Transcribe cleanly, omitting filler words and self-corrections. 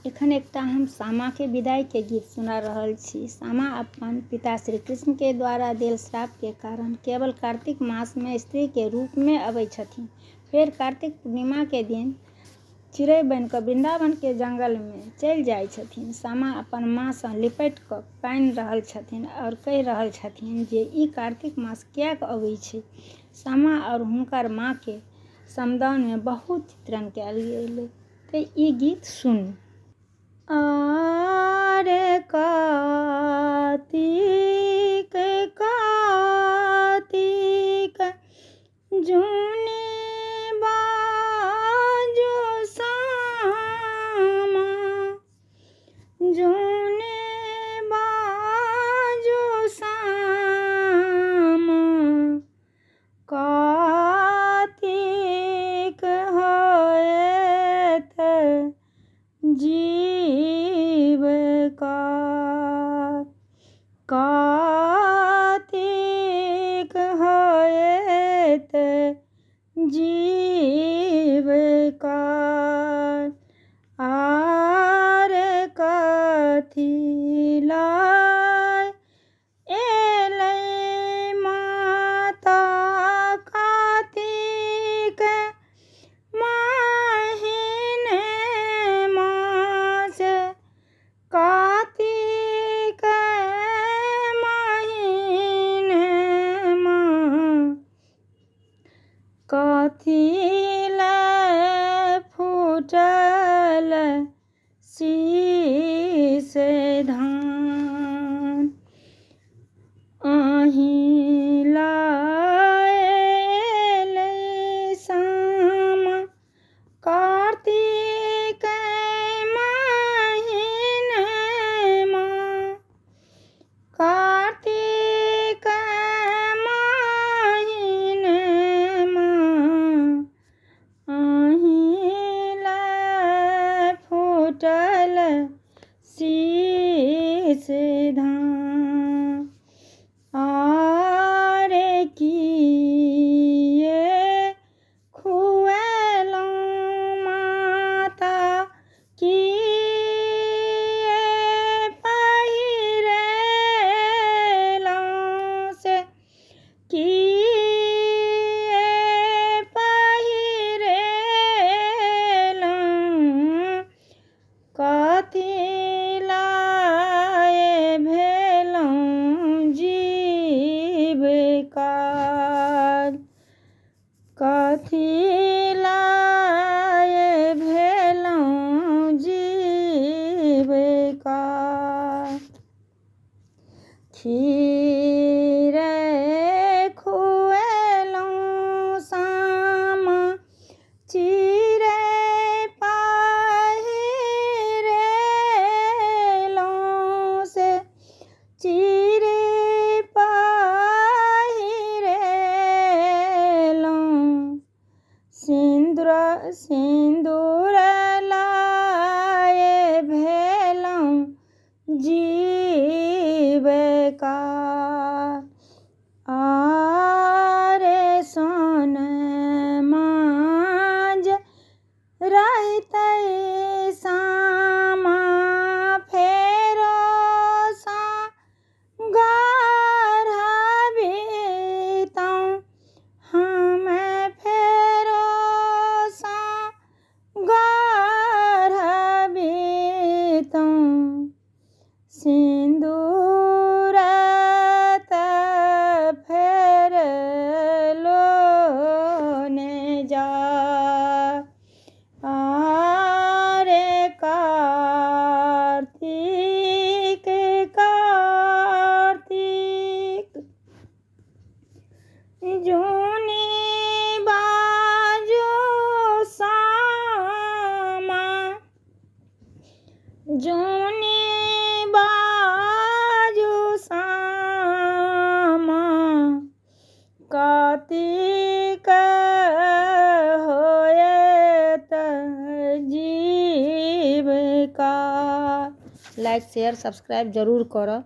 एखन एकटा हम सामा के विदाई के गीत सुना रहल छी। सामा अपन पिता श्री कृष्ण के द्वारा देल श्राप के कारण केवल कार्तिक मास में स्त्री के रूप में अबै छथिन। फेर कार्तिक पूर्णिमा के दिन चिड़ै बनि कऽ वृंदावन के जंगल में चलि जाइ छथिन। सामा अपन माँ सँ लिपटि कऽ कानि रहल छथिन और कहि रहल छथिन जे ई कार्तिक मास किएक अबै छै। सामा और हुनकर माँ के समदाउन में बहुत चित्रण कयल गेलै। तऽ ई गीत सुनू। आरे कार्तिक कार्तिक जूने बाजो सामा जूने बाजो सामा कार्तिक होएत जीव का कार्तिक होएत जीव का आर कथी लाय एलै माता कार्तिक महीने मास कार्तिक महीने मास कथी लए फूटल शीश धान अहीं लाए एलै सामा कार्तिक महीने मास कार्तिक महीने मास अहीं लए फूटल शीश धान आरे किए खुएलहुँ माता किए पहिरेलहुँ से किए पहिरेलहुँ कथी लाए भेलहुँ जीव काल कथी लाए भेलहुँ जीव काल खीर खुएलहुँ सामा चिड़ै पहिरेलहुँ से चिड़ै पहिरेलहुँ सिंदूर लाए भेलहुँ जीव का आरे सोन मांज रहितै सामा फेरो सा गढ़बितहुँ हमे फेरो सा गढ़बितहुँ सिंदूर तऽ फेर लोने जा आरे कार्तिक कार्तिक जूनी बाजो सामा जूनी बाजो सामा कार्तिक होएत जीव का। लाइक शेयर सब्सक्राइब जरूर करब।